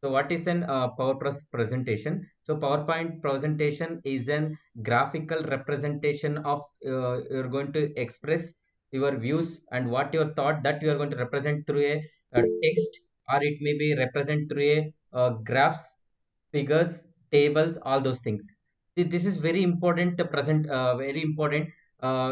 So what is an presentation? So PowerPoint presentation is an graphical representation of you're going to express your views and what your thought that you are going to represent through a text, or it may be represent through a graphs, figures, tables, all those things. This is very important to present, very important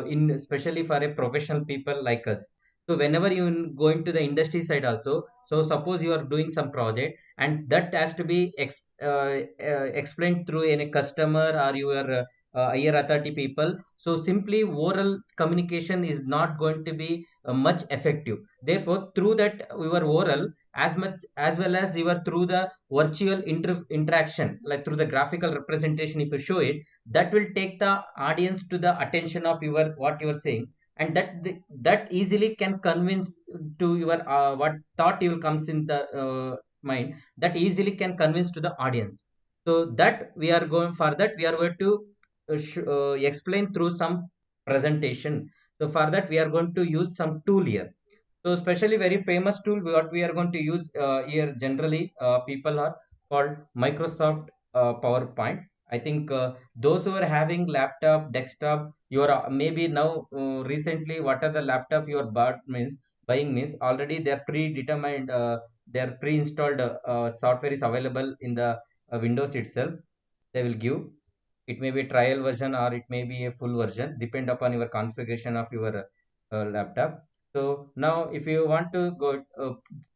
in especially for a professional people like us. So whenever you go into the industry side also, so suppose you are doing some project and that has to be explained through any customer or your higher authority people. So simply oral communication is not going to be much effective. Therefore, through that your oral as much as well as your through the virtual interaction, like through the graphical representation, if you show it, that will take the audience to the attention of your what you are saying, and that easily can convince to your what thought you will comes in the mind, that easily can convince to the audience. So that we are going for that we are going to explain through some presentation. So for that we are going to use some tool here. So especially very famous tool what we are going to use here generally people are called Microsoft PowerPoint. I think those who are having laptop, desktop, you are maybe now recently what are the laptop you are buying means already they are predetermined, their pre-installed software is available in the Windows itself. They will give, it may be a trial version or it may be a full version depend upon your configuration of your laptop. So now if you want to go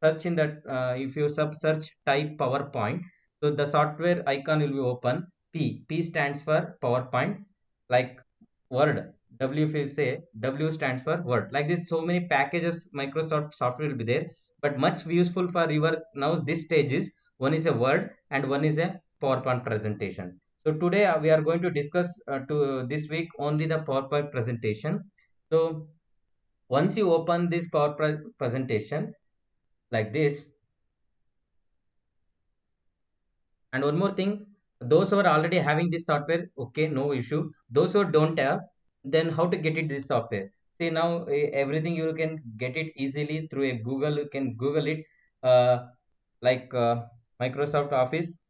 search in that, if you sub search type PowerPoint, so the software icon will be open. P stands for PowerPoint, like Word. W, if you say W stands for Word. Like this, so many packages Microsoft software will be there. But much useful for your now this stage is one is a Word and one is a PowerPoint presentation. So today we are going to discuss to this week only the PowerPoint presentation. So once you open this presentation like this, and one more thing, those who are already having this software, okay, no issue. Those who don't have, then how to get it this software? See now everything you can get it easily through a Google. You can Google it, uh, like Microsoft Office,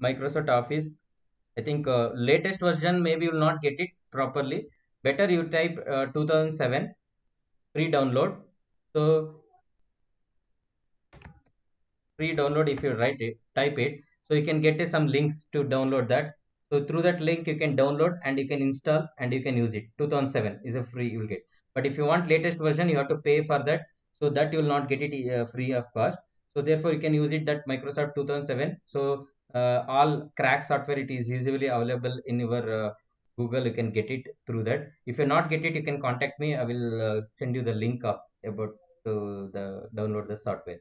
Microsoft Office. I think latest version maybe you will not get it properly. Better you type 2007 free download. So free download, if you write it type it, so you can get some links to download that. So through that link you can download and you can install and you can use it. 2007 is a free you will get, but if you want latest version you have to pay for that. So that you will not get it free of cost. So therefore you can use it that Microsoft 2007. So all crack software it is easily available in your Google. You can get it through that. If you not get it, you can contact me. I will send you the link of about to the download the software.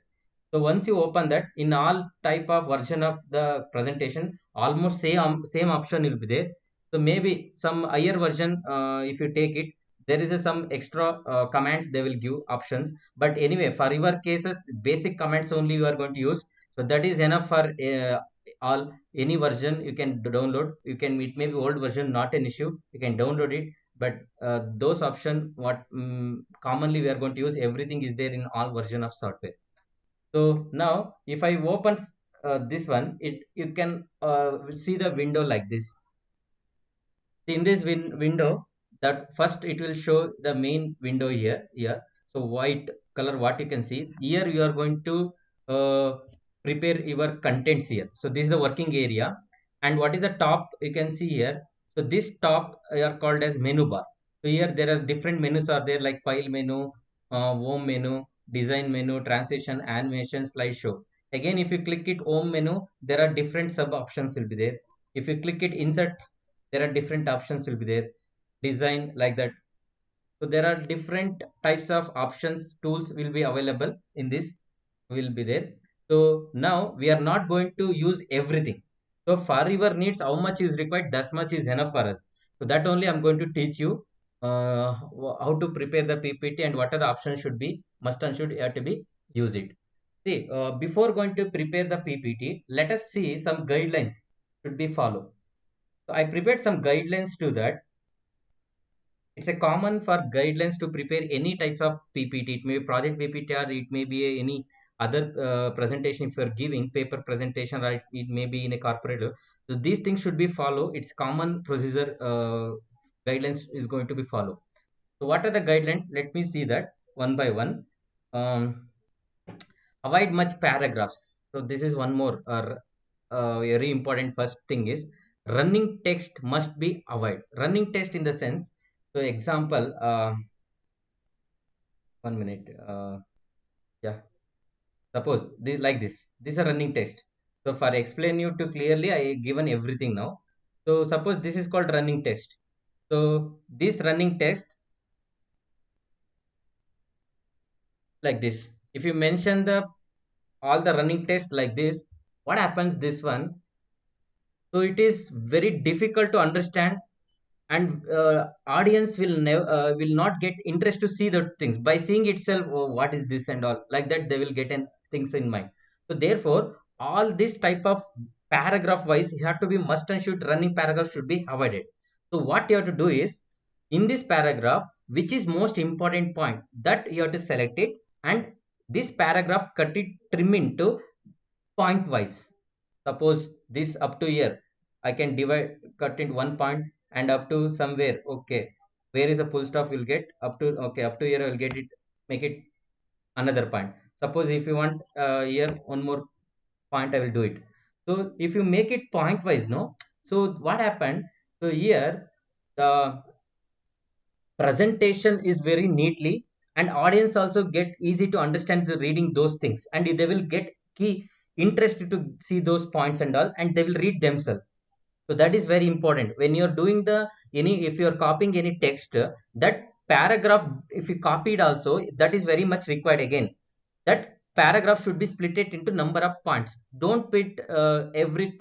So once you open that, in all type of version of the presentation, almost same option will be there. So maybe some higher version, if you take it, there is some extra commands they will give options. But anyway, for your cases, basic commands only you are going to use. So that is enough for all any version you can download. You can, it may be old version, not an issue. You can download it. But those option what commonly we are going to use, everything is there in all version of software. So now if I open this one, it you can see the window like this. In this window, that first it will show the main window here. So white color, what you can see here, you are going to uh, prepare your contents here. So this is the working area, and what is the top you can see here. So this top are called as menu bar. So here there are different menus are there, like file menu, home menu, design menu, transition, animation, slideshow. Again, if you click it home menu, there are different sub options will be there. If you click it insert, there are different options will be there. Design, like that. So there are different types of options, tools will be available in this will be there. So now we are not going to use everything. So for your needs, how much is required, that much is enough for us. So that only I'm going to teach you how to prepare the PPT and what are the options should be must and should have to be use it. See, before going to prepare the PPT, let us see some guidelines should be followed. So I prepared some guidelines to that. It's a common for guidelines to prepare any types of PPT. It may be project PPT or it may be any other presentation, if you're giving paper presentation, right, it may be in a corporate. So these things should be follow. It's common procedure, guidelines is going to be followed. So what are the guidelines? Let me see that one by one. Um, Avoid much paragraphs. So this is one more very important first thing is running text must be avoid. Running text in the sense, so example, 1 minute. Yeah, suppose this like this. This is a running text. So for explain you to clearly, I given everything now. So suppose this is called running text. So this running text like this. If you mention the all the running text like this, what happens this one? So it is very difficult to understand, and audience will not get interest to see the things by seeing itself. Oh, what is this and all like that? They will get an things in mind. So therefore, all this type of paragraph wise, you have to be must and should running paragraph should be avoided. So what you have to do is, in this paragraph, which is most important point, that you have to select it, and this paragraph cut it, trim into point wise. Suppose this up to here, I can divide, cut in one point, and up to somewhere, okay, where is the full stop will get up to, okay, up to here I will get it, make it another point. Suppose if you want here one more point, I will do it. So if you make it point wise, no, so what happened? So here the presentation is very neatly, and audience also get easy to understand the reading those things, and they will get key interest to see those points and all, and they will read themselves. So that is very important when you're doing the any, if you're copying any text, that paragraph, if you copy it also, that is very much required again. That paragraph should be split it into number of points. Don't put every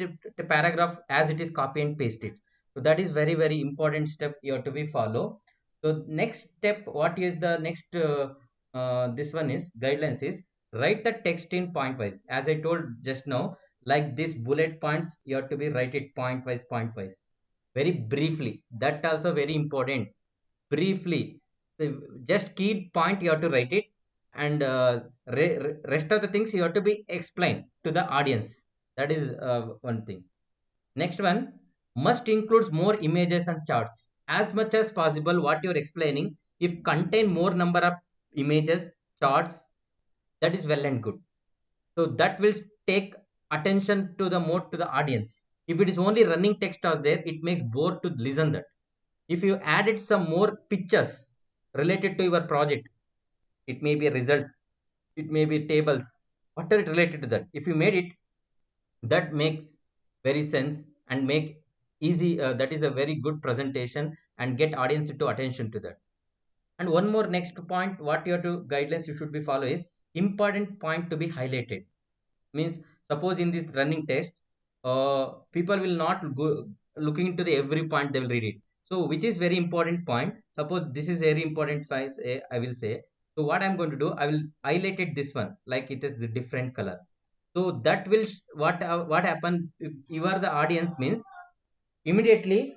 paragraph as it is, copy and paste it. So that is very very important step you have to be follow. So next step, what is the next this one is guidelines is, write the text in point wise, as I told just now. Like this bullet points, you have to be write it point wise, very briefly. That also very important, briefly. So just key point you have to write it, and rest of the things you have to be explained to the audience. That is one thing. Next one, must includes more images and charts as much as possible. What you're explaining, if contain more number of images, charts, that is well and good. So that will take attention to the more to the audience. If it is only running text out there, it makes bore to listen that. If you added some more pictures related to your project, it may be results, it may be tables, whatever it related to that, if you made it, that makes very sense and make easy, that is a very good presentation, and get audience to attention to that. And one more next point, what you have to guidelines you should be follow is important point to be highlighted. Means suppose in this running test, people will not go looking into the every point, they will read it. So which is very important point, suppose this is very important size, I will say. So what I'm going to do, I will highlight it this one like it is the different color. So that will what happen, if you are the audience means, immediately,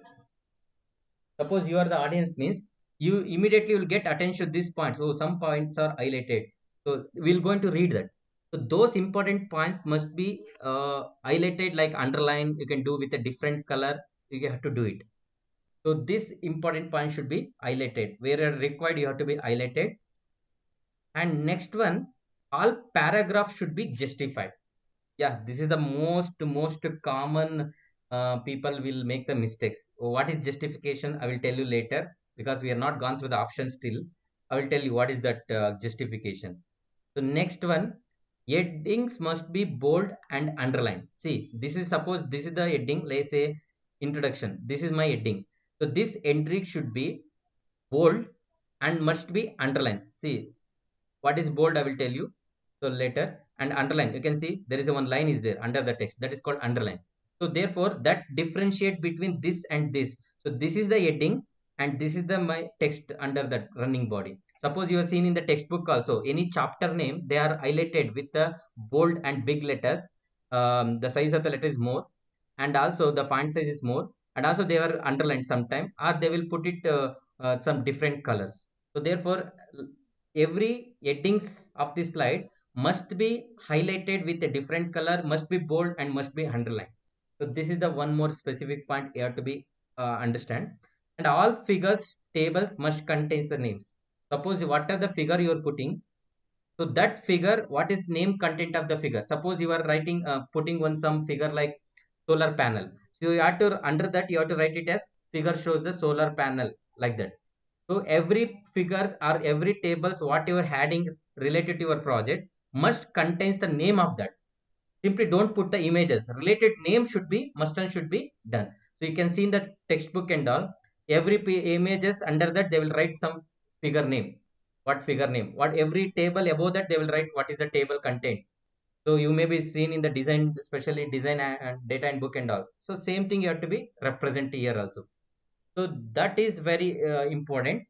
suppose you are the audience means, you immediately will get attention to this point. So some points are highlighted, so we're going to read that. So those important points must be highlighted, like underline you can do with a different color, you have to do it. So this important point should be highlighted, where required you have to be highlighted. And next one, all paragraphs should be justified. Yeah, this is the most common, people will make the mistakes. What is justification, I will tell you later, because we are not gone through the options still. I will tell you what is that justification. So next one, headings must be bold and underlined. See, this is, suppose this is the heading, let's say introduction, this is my heading. So this entry should be bold and must be underlined. See, what is bold, I will tell you so later. And underline, you can see there is a one line is there under the text, that is called underline. So therefore that differentiate between this and this. So this is the heading, and this is the my text under that running body. Suppose you have seen in the textbook also, any chapter name, they are highlighted with the bold and big letters. The size of the letter is more, and also the font size is more, and also they are underlined sometime, or they will put it some different colors. So therefore every headings of this slide must be highlighted with a different color, must be bold, and must be underlined. So this is the one more specific point you have to be understand. And all figures tables must contains the names. Suppose whatever the figure you are putting, so that figure, what is name content of the figure? Suppose you are writing, putting one some figure like solar panel. So you have to, under that you have to write it as figure shows the solar panel, like that. So every figures or every tables what you are adding related to your project must contains the name of that. Simply don't put the images. Related name should be must and should be done. So you can see in the textbook and all, every images under that they will write some figure name. What figure name? What every table above that they will write what is the table content. So you may be seen in the design, especially design and data and book and all. So same thing you have to be represent here also. So that is very important.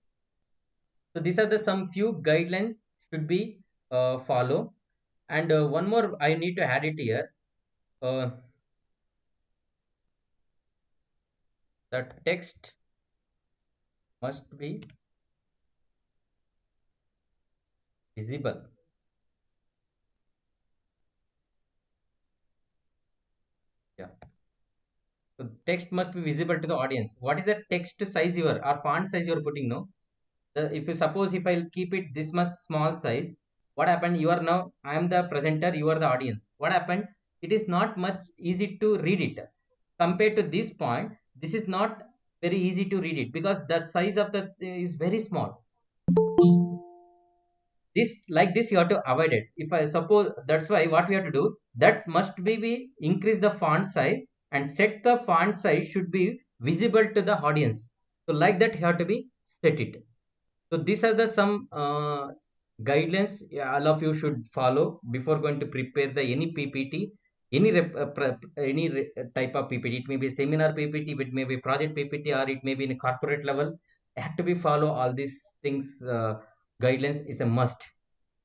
So these are the some few guidelines should be follow. And one more I need to add it here. Uh, the text must be visible. Yeah. So text must be visible to the audience. What is the text size you are or font size you are putting? No. If you suppose if I'll keep it this much small size, what happened? You are now, I am the presenter, you are the audience. What happened? It is not much easy to read it. Compared to this point, this is not very easy to read it because the size of the is very small. This like this you have to avoid it. If I suppose, that's why what we have to do, that must be we increase the font size and set the font size should be visible to the audience. So like that you have to be set it. So these are the some guidelines, yeah, all of you should follow before going to prepare the any PPT, any type of PPT. It may be seminar PPT, it may be project PPT, or it may be in a corporate level. Have to be follow all these things. Guidelines is a must.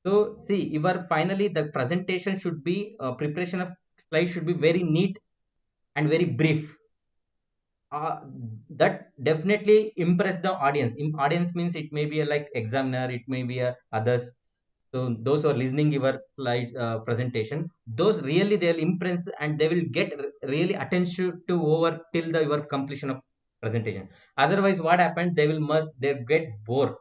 So see, your finally the presentation should be preparation of slides should be very neat and very brief. Uh, that definitely impress the audience. Audience means it may be a like examiner, it may be a others. So those who are listening your slide presentation, those really they'll impress and they will get really attention to over till the your completion of presentation. Otherwise, what happened? They will must they get bored.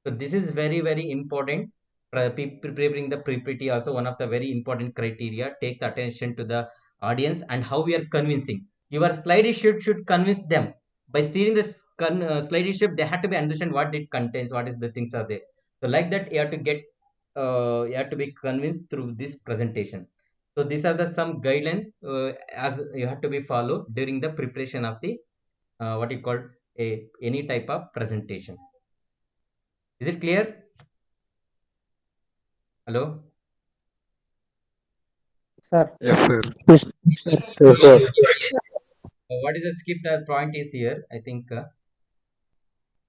So this is very, very important. Preparing the PPT also one of the very important criteria. Take the attention to the audience and how we are convincing. Your slide should convince them. By seeing this slide they have to be understand what it contains, what is the things are there. So like that you have to get you have to be convinced through this presentation. So these are the some guidelines as you have to be followed during the preparation of the what you call a any type of presentation. Is it clear? Hello? Sir, Yes, sir. yes, sir, So yes, what is the skipped point is here, I think,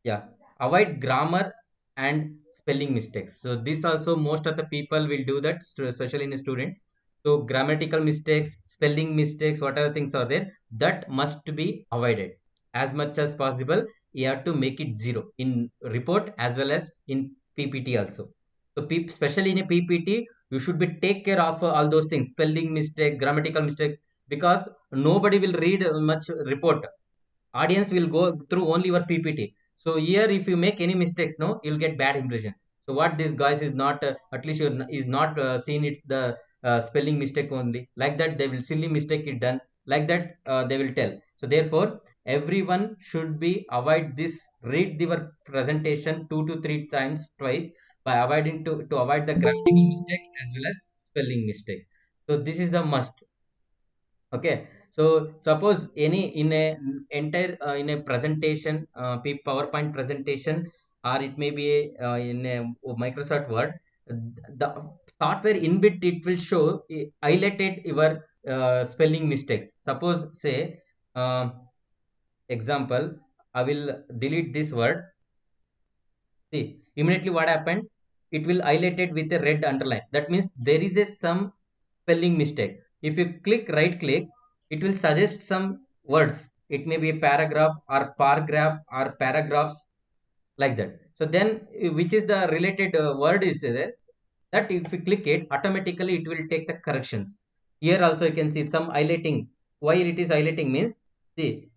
yeah, avoid grammar and spelling mistakes. So this also most of the people will do that, especially in a student. So grammatical mistakes, spelling mistakes, whatever things are there, that must be avoided as much as possible. You have to make it zero in report as well as in PPT also. So especially in a PPT, you should be take care of all those things, spelling mistake, grammatical mistake, because nobody will read much report. Audience will go through only your PPT. So here if you make any mistakes, no, you'll get bad impression. So what this guys is not at least you is not seen it's the spelling mistake only, like that they will silly mistake it done, like that they will tell. So therefore everyone should be avoid this, read your presentation 2 to 3 times twice, by avoiding to avoid the grammatical mistake as well as spelling mistake. So this is the must. Okay, so suppose any in a entire in a presentation, PowerPoint presentation, or it may be in a Microsoft Word, the software in bit it will show highlighted your spelling mistakes. Suppose say example, I will delete this word. See, immediately what happened? It will highlighted with a red underline. That means there is a some spelling mistake. If you click right click, it will suggest some words. It may be a paragraph or paragraph or paragraphs, like that. So then which is the related word is there? that if you click it, automatically it will take the corrections. Here also you can see some highlighting. Why it is highlighting means, see,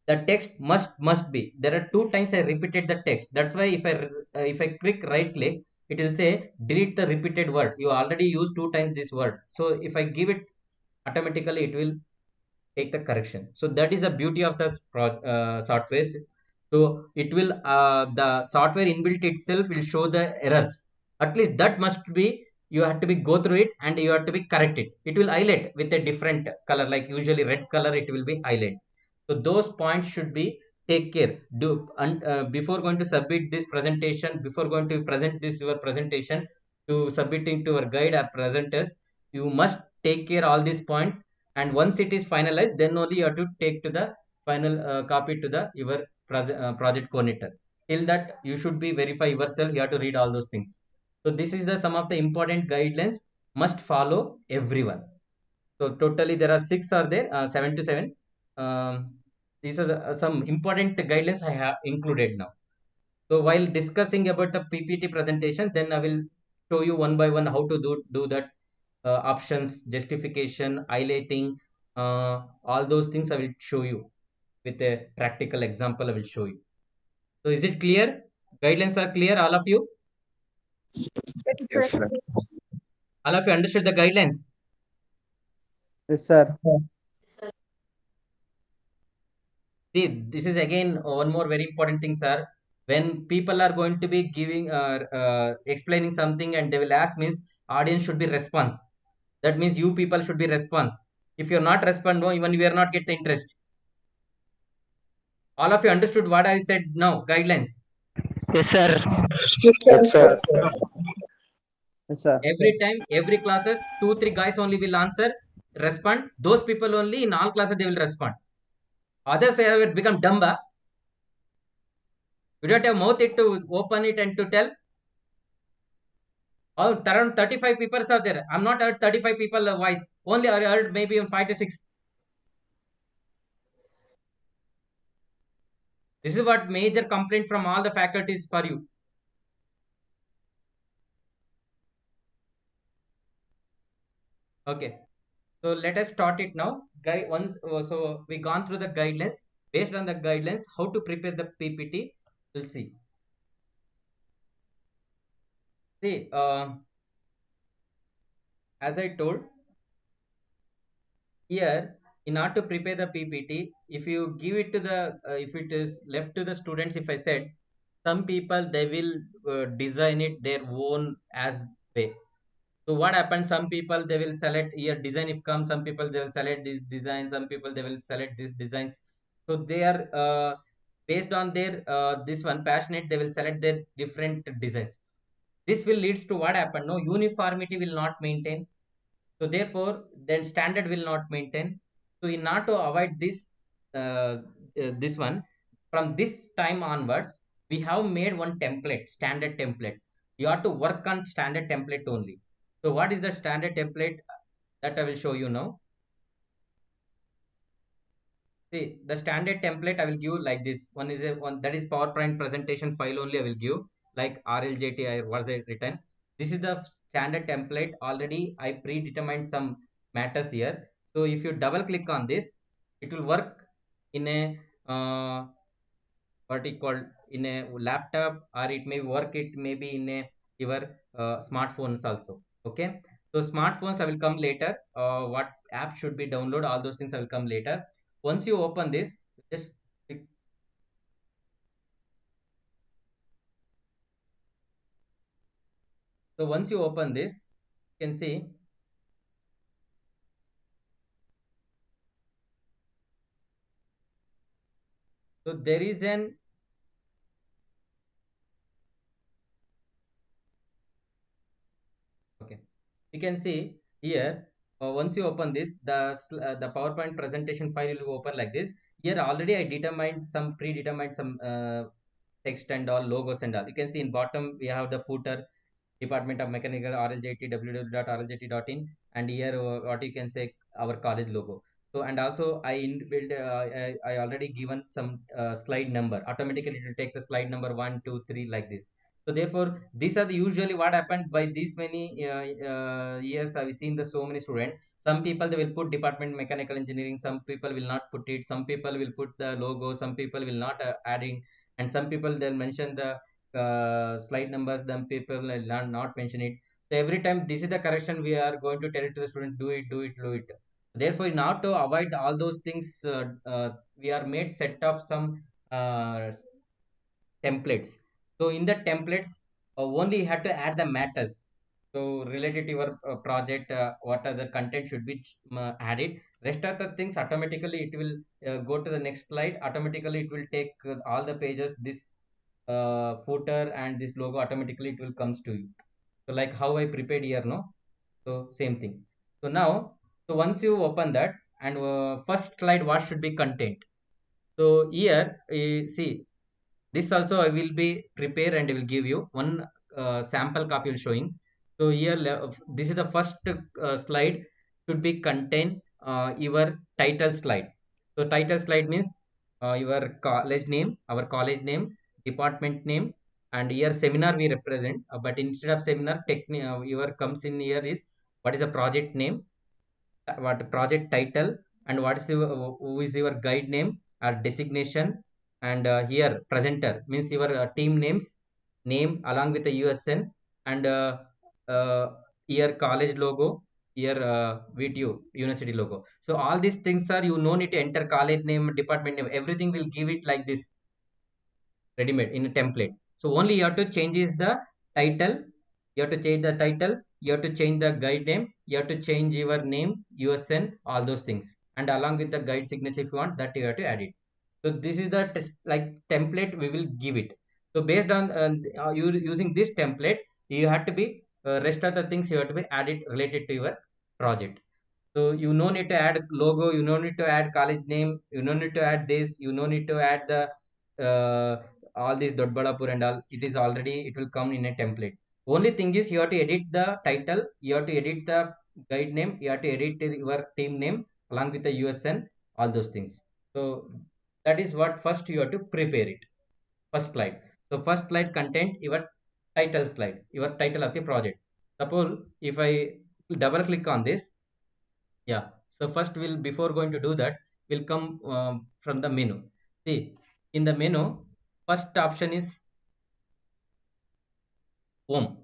the text must be, there are two times I repeated the text. That's why if I click right click, it will say delete the repeated word. You already used two times this word. So if I give it, automatically it will take the correction. So that is the beauty of the software. So it will the software inbuilt itself will show the errors. At least that must be, you have to be go through it and you have to be correct it. It will highlight with a different color, like usually red color it will be highlight. So those points should be take care. Do before going to submit this presentation, before going to present this your presentation to submitting to our guide or presenters, you must take care all these points, and once it is finalized, then only you have to take to the final copy to the your project coordinator. Till that you should be verify yourself, you have to read all those things. So this is the some of the important guidelines must follow everyone. So totally there are six are there, 7 to 7. These are some important guidelines I have included now. So while discussing about the PPT presentation, then I will show you one by one how to do that, options, justification, highlighting, all those things I will show you with a practical example I will show you. So is it clear? Guidelines are clear, all of you? Yes, sir. All of you understood the guidelines? Yes, sir. See, this is again one more very important thing, sir. When people are going to be giving explaining something and they will ask, means audience should be response. That means you people should be response. If you're not respond, no, even we are not get the interest. All of you understood what I said now, guidelines. Yes, sir. Yes, sir. Yes, sir. Every time, every classes, two, three guys only will answer, respond. Those people only in all classes they will respond. Others have become dumb. You don't have mouth it to open it and to tell. Oh, around 35 people are there. I'm not heard 35 people voice. Only I heard maybe 5 to 6. This is what major complaint from all the faculties for you. Okay. So let us start it now. So we gone through the guidelines. Based on the guidelines, how to prepare the PPT, we'll see. See, as I told here, in order to prepare the PPT, if you give it to the, if it is left to the students, if I said, some people they will design it their own as way. So what happens? Some people they will select here design if come. Some people they will select this design. Some people they will select these designs. So they are based on their this one passionate. They will select their different designs. This will leads to what happen? No uniformity will not maintain. So therefore, then standard will not maintain. So in order to avoid this one, from this time onwards, we have made one template, standard template. You have to work on standard template only. So what is the standard template that I will show you now? See, the standard template I will give like this. One is a one that is PowerPoint presentation file only I will give, like RLJT I was it written. This is the standard template. Already I predetermined some matters here. So if you double click on this, it will work in a what you call in a laptop, or it may work it maybe in a your smartphones also. Okay, so smartphones I will come later. What app should be download, all those things I will come later. Once you open this, just click. So once you open this, you can see, so there is an, okay, you can see here, once you open this, the PowerPoint presentation file will open like this. Here already I determined some predetermined some text and all logos and all. You can see in bottom we have the footer, Department of Mechanical, RLJT, www.rljt.in, and here what you can say, our college logo. So and also I inbuilt, I already given some slide number. Automatically it will take the slide number 1, 2, 3 like this. So therefore, these are the usually what happened by these many years. I've seen the so many students. Some people they will put department mechanical engineering. Some people will not put it. Some people will put the logo. Some people will not adding. And some people they'll mention the slide numbers. Some people will not mention it. So every time this is the correction we are going to tell it to the student. Do it. Do it. Do it. Therefore, now to avoid all those things, we are made set of some templates. So in the templates, only you have to add the matters. So related to your project, what are the content should be added. Rest of the things automatically it will go to the next slide. Automatically it will take all the pages. This footer and this logo automatically it will comes to you. So like how I prepared here, no? So same thing. So now, so once you open that and first slide, what should be content? So here, see this also I will be prepare and I will give you one sample copy will showing. So here this is the first slide should be contain your title slide. So title slide means your college name, our college name, department name, and here seminar we represent. But instead of seminar, your comes in here is what is the project name, what project title, and what is your, who is your guide name or designation, and here presenter means your team name along with the USN, and here college logo, here VTU university logo. So all these things are you no need to enter college name, department name, everything will give it like this ready-made in a template. So only you have to change is the title. You have to change the title. You have to change the guide name. You have to change your name, USN, all those things, and along with the guide signature if you want that you have to add it. So this is the test, like template we will give it. So based on you using this template, you have to be rest of the things you have to be added related to your project. So you no need to add logo, you no need to add college name, you no need to add this, you no need to add the all these Dotbalapur and all. It is already it will come in a template. Only thing is you have to edit the title, you have to edit the guide name, you have to edit your team name along with the USN, all those things. So that is what first you have to prepare it. First slide. So first slide content your title slide, your title of the project. Suppose if I double click on this, yeah. So first we'll before going to do that, we'll come from the menu. See, in the menu, first option is home.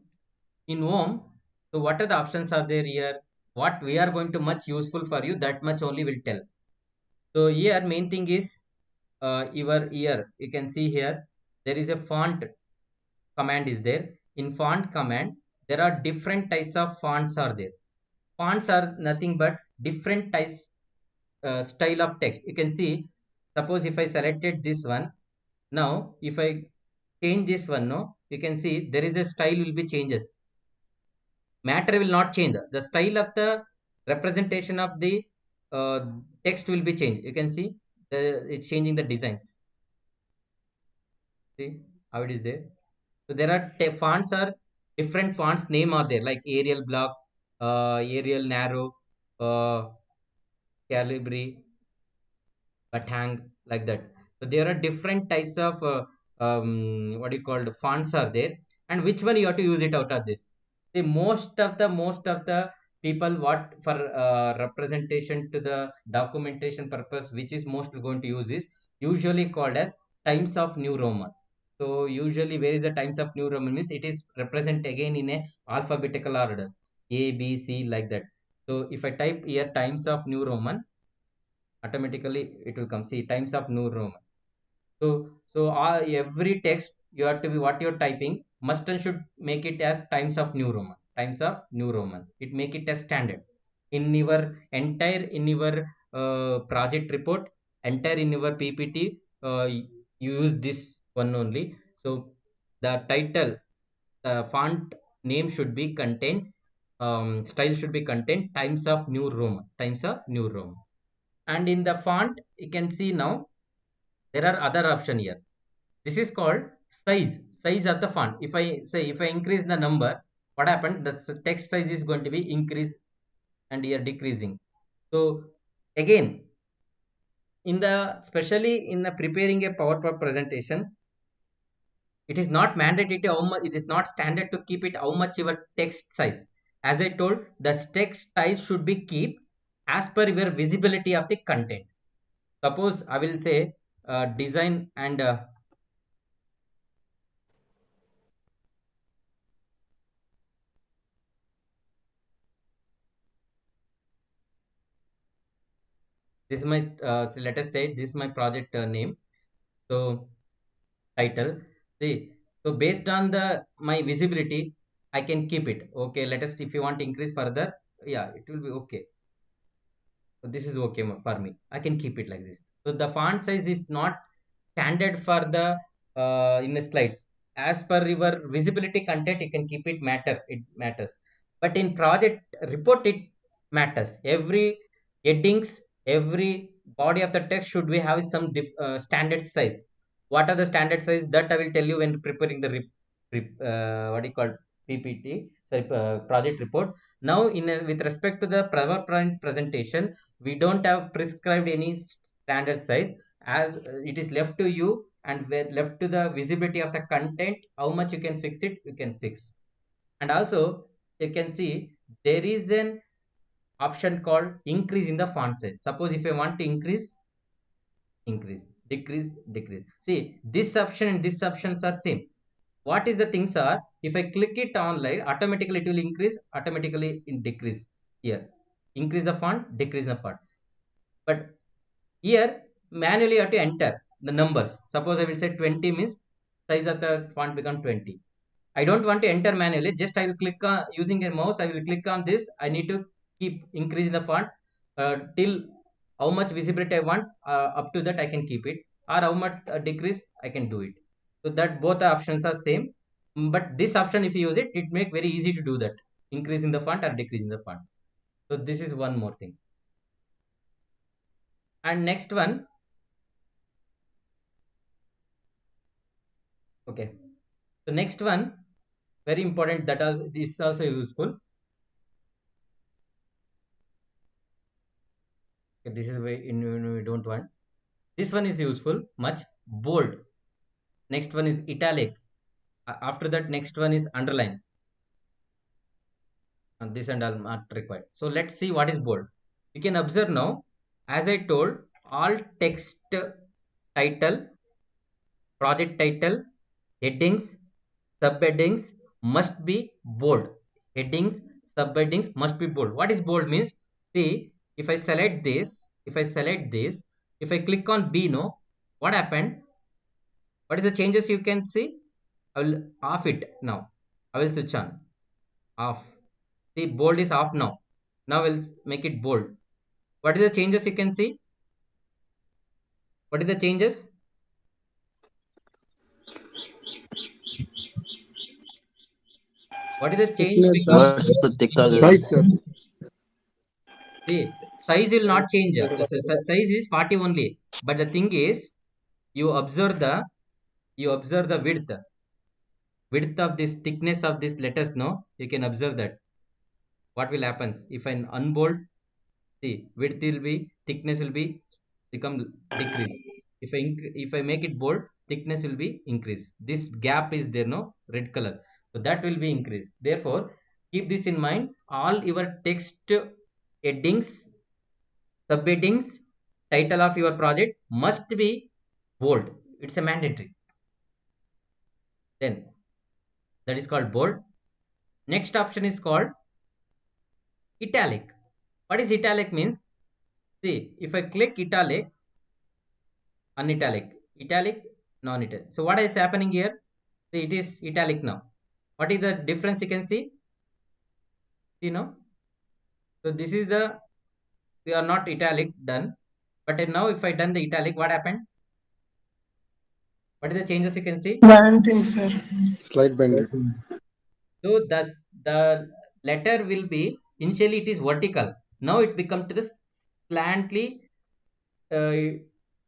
In home, so what are the options are there here? What we are going to much useful for you, that much only will tell. So here main thing is your here. You can see here there is a font command is there. In font command, there are different types of fonts are there. Fonts are nothing but different types style of text. You can see, suppose if I selected this one, now if I change this one, no, you can see there is a style will be changes. Matter will not change. The style of the representation of the text will be changed. You can see it's changing the designs. See how it is there. So there are fonts are different fonts name are there like Arial block, Arial narrow, Calibri, Batang, like that. So there are different types of what do you call fonts are there, and which one you have to use it out of this. The most of the people what for representation to the documentation purpose, which is most going to use is usually called as Times of New Roman. So usually where is the Times of New Roman means it is represent again in a alphabetical order, A B C like that. So if I type here Times of New Roman, automatically it will come. See Times of New Roman. So every text you have to be what you're typing must and should make it as Times of New Roman. Times of New Roman, it make it as standard in your entire in your project report, entire in your PPT. You use this one only. So the title, font name should be contained, style should be contained Times of New Roman, Times of New Roman. And in the font you can see now there are other option here. This is called size of the font. If I say if I increase the number, what happened, the text size is going to be increase and here decreasing. So again, in the especially in the preparing a PowerPoint presentation, It is not mandatory to how much, it is not standard to keep it how much your text size. As I told, the text size should be keep as per your visibility of the content. Suppose I will say design and this is my so let us say this is my project name. So title, see, so based on the my visibility I can keep it. Okay, let us, if you want to increase further, yeah, it will be okay. So this is okay for me, I can keep it like this. So the font size is not standard for the in the slides. As per your visibility content you can keep it, it matters. But in project report it matters. Every headings, every body of the text should we have some standard size. What are the standard size, that I will tell you when preparing the what do you call PPT, sorry, project report. Now with respect to the PowerPoint presentation, we don't have prescribed any standard size. As it is left to you, and left to the visibility of the content, how much you can fix it, you can fix. And also you can see there is an option called increase in the font size. Suppose if I want to increase, decrease, decrease. See, this option and this options are same. What is the things are, if I click it online, automatically it will increase, automatically in decrease. Here increase the font, decrease the font. But here manually you have to enter the numbers. Suppose I will say 20 means size of the font become 20. I don't want to enter manually, just I will click on using a mouse, I will click on this. I need to keep increasing the font till how much visibility I want, up to that I can keep it, or how much decrease I can do it. So that both the options are same. But this option if you use it, it make very easy to do that, increasing the font or decreasing the font. So this is one more thing. And next one, okay, so next one very important, that is also useful. Okay, this is way in we don't want. This one is useful much. Bold. Next one is italic. After that next one is underline. And this and all not required. So let's see what is bold. You can observe now, as I told, all text, title, project title, headings, subheadings must be bold. Headings, subheadings must be bold. What is bold means? See, if I select this, if I click on B, no, what happened? What is the changes you can see? I will off it now. I will switch on. Off. See, bold is off now. Now we'll make it bold. What is the changes you can see? What is the changes? What is the change? Right, sir. See, size will not change. Size is 40 only. But the thing is, you observe the width of this, thickness of this letters. No, you can observe that. What will happen if I unbold? See, width will be, thickness will be become decrease. If I make it bold, thickness will be increase. This gap is there, no, red color. So that will be increased. Therefore, keep this in mind. All your text headings, subheadings, title of your project must be bold. It's a mandatory. Then that is called bold. Next option is called italic. What is italic means? See, if I click italic, unitalic, italic, non-italic. So what is happening here? See, it is italic now. What is the difference you can see? You know, so this is the, we are not italic done, but now if I done the italic, what happened? What is the changes you can see? Banting, sir. Slide bender. So the letter will be, initially it is vertical. Now it becomes to the slantly to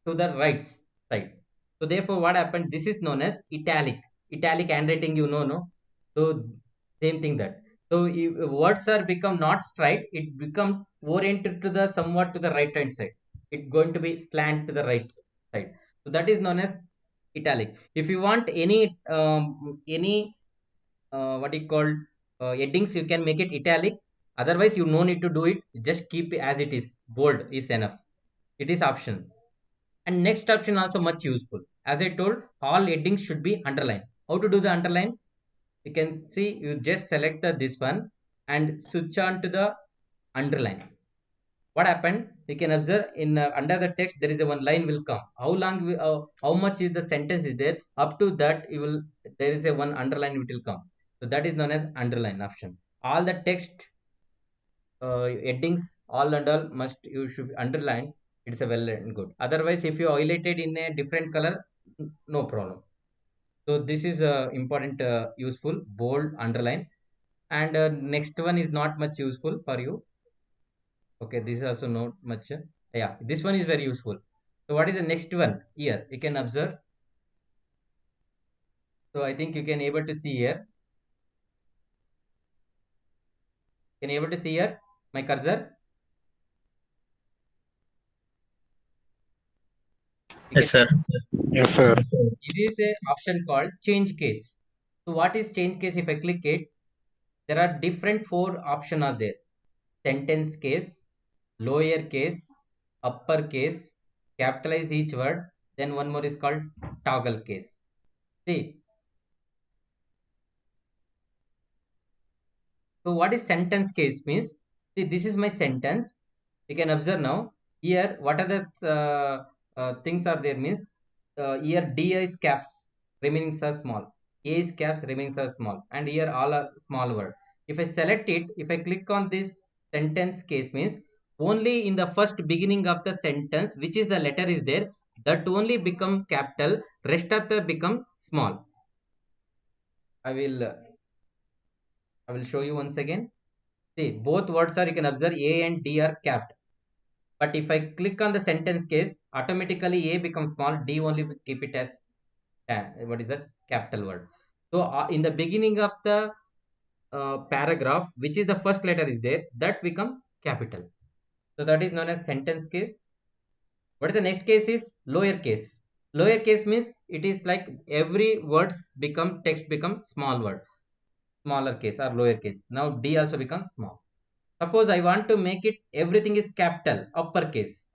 the right side. So therefore what happened? This is known as italic. Italic handwriting, you know, no? So same thing that. So if words are become not straight, it become oriented to the somewhat to the right hand side. It's going to be slant to the right side. So that is known as italic. If you want any what you call headings, you can make it italic. Otherwise, you no need to do it. Just keep it as it is. Bold is enough. It is option. And next option also much useful. As I told, all headings should be underlined. How to do the underline? You can see, you just select this one and switch on to the underline. What happened? You can observe in under the text there is a one line will come. How long? How much is the sentence is there? Up to that, you will there is a one underline which will come. So that is known as underline option. All the text headings, all and all must you should underline. It's a well and good. Otherwise, if you highlighted in a different color, no problem. So this is important, useful, bold, underline. And next one is not much useful for you. Okay, this is also not much. Yeah, this one is very useful. So what is the next one? Here you can observe. So I think you can able to see here. Can you able to see here my cursor? Yes, sir. Yes, sir. It is a option called change case. So what is change case? If I click it, there are different four options are there. Sentence case, lower case, upper case, capitalize each word. Then one more is called toggle case. See. So what is sentence case means? See, this is my sentence. You can observe now. Here, what are the things are there means? Here D is caps, remaining are small. A is caps, remaining are small. And here all are small word. If I select it, if I click on this sentence case means only in the first beginning of the sentence, which is the letter is there, that only become capital, rest of the become small. I will show you once again. See, both words are, you can observe A and D are capped. But if I click on the sentence case, automatically A becomes small, D only keep it as what is that capital word. So in the beginning of the paragraph, which is the first letter is there, that become capital. So that is known as sentence case. What is the next case is lower case. Lower case means it is like every words become text become small word, smaller case or lower case. Now D also becomes small. Suppose I want to make it everything is capital, uppercase.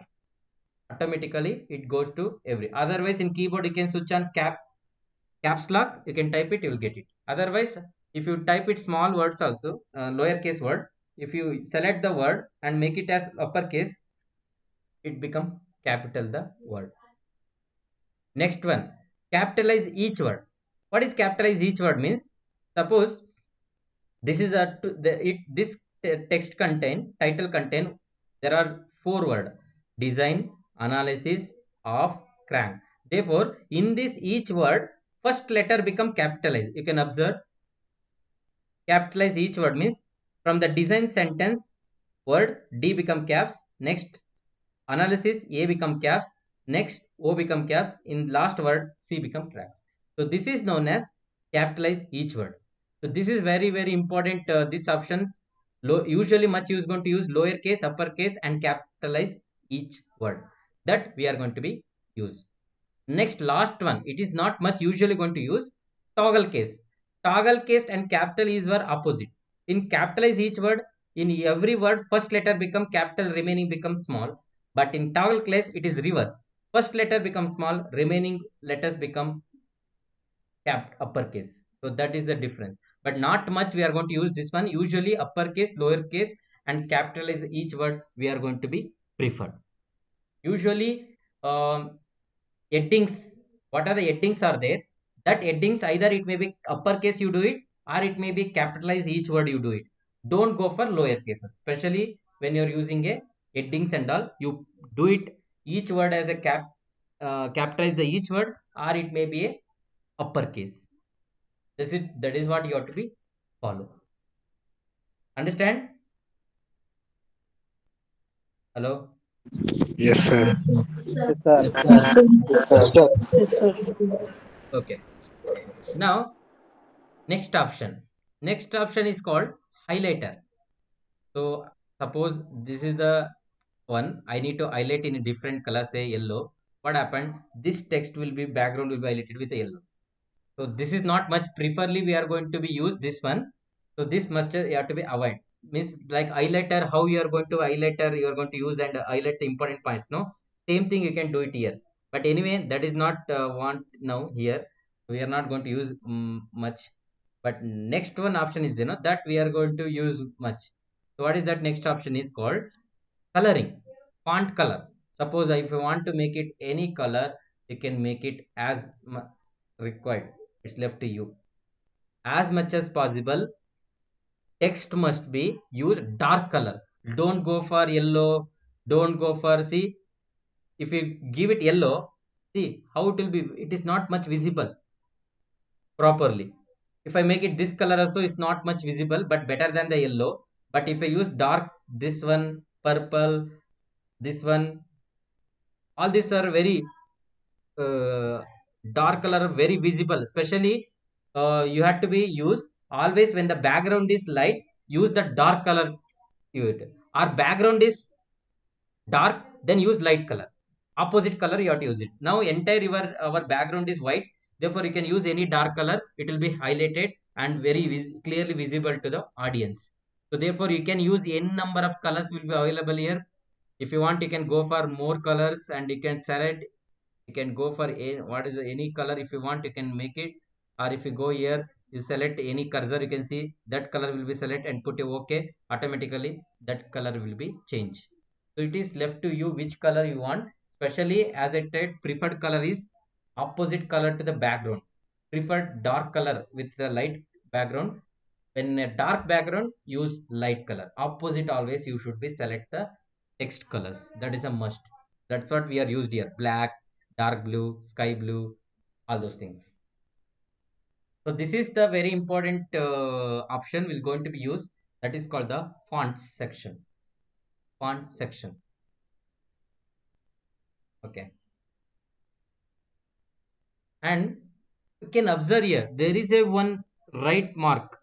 Automatically it goes to every. Otherwise in keyboard you can switch on caps lock. You can type it, you will get it. Otherwise, if you type it small words also, lowercase word, if you select the word and make it as uppercase, it become capital the word. Next one, capitalize each word. What is capitalize each word means? Suppose this is this text title contain, there are four words: design, analysis, of, crank. Therefore, in this each word, first letter become capitalized. You can observe, capitalize each word means from the design sentence word D become caps, next analysis A become caps, next O become caps, in last word C become crank. So this is known as capitalize each word. So this is very important. These options usually much use going to use lowercase, uppercase, and capitalize each word. That we are going to be use. Next last one, it is not much usually going to use toggle case. Toggle case and capital is were opposite. In capitalize each word, in every word first letter become capital, remaining become small. But in toggle case it is reverse. First letter becomes small, remaining letters become uppercase. So that is the difference. But not much we are going to use this one. Usually uppercase, lowercase, and capitalize each word we are going to be preferred. Usually headings, what are the headings are there? That headings either it may be uppercase you do it, or it may be capitalize each word you do it. Don't go for lower cases, especially when you're using a headings and all. You do it each word as a capitalize the each word, or it may be a uppercase. That is what you have to be follow. Understand? Hello? Yes, sir. Yes, sir. Yes, sir. Okay. Now, next option. Next option is called highlighter. So suppose this is the one I need to highlight in a different color, say yellow. what happened? This text will be background will be highlighted with yellow. So this is not much. Preferably we are going to be use this one. So this must you have to be avoid. Means like highlighter, how you are going to highlighter you are going to use and highlight the important points. No, same thing you can do it here. But anyway, that is not want now here. We are not going to use much. But next one option is that we are going to use much. So what is that next option is called coloring, font color. Suppose if you want to make it any color, you can make it as required. It's left to you. As much as possible, text must be used dark color. Don't go for yellow. Don't go for, see, if you give it yellow, see how it will be. It is not much visible properly. If I make it this color also, it's not much visible, but better than the yellow. But if I use dark, this one, purple, this one, all these are very uh, dark color, very visible. Especially you have to be used always when the background is light, use the dark color. Our background is dark, then use light color. Opposite color you have to use it. Now entire our background is white, therefore you can use any dark color. It will be highlighted and very clearly visible to the audience. So therefore you can use any number of colors will be available here. If you want, you can go for more colors and you can select. You can go for what is any color. If you want, you can make it. Or if you go here, you select any cursor, you can see that color will be select and put a OK. Automatically that color will be changed. So it is left to you which color you want. Especially as I said, preferred color is opposite color to the background. Preferred dark color with the light background. When a dark background, use light color. Opposite always you should be select the text colors. That is a must. That's what we are used here. Black, dark blue, sky blue, all those things. So this is the very important option will going to be used. That is called the fonts section. Font section. Okay. And you can observe here, there is a one right mark.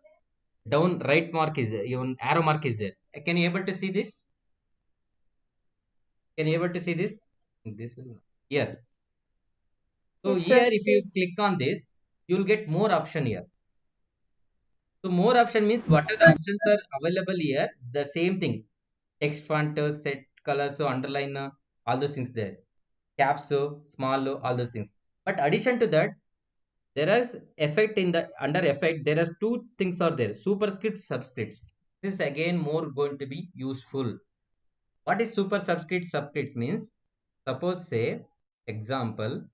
Down right mark is there. Even arrow mark is there. Can you able to see this? Can you able to see this? This will here. So Yes, here, sir. if you click on this, you will get more option here. So more option means what are the options are available here? The same thing. Text font, set color, so underline, all those things there. Caps, so small, all those things. But addition to that, there is effect in the under effect. There are two things are there: superscript, subscript. This is again more going to be useful. What is super subscript? Subscripts means, suppose say example.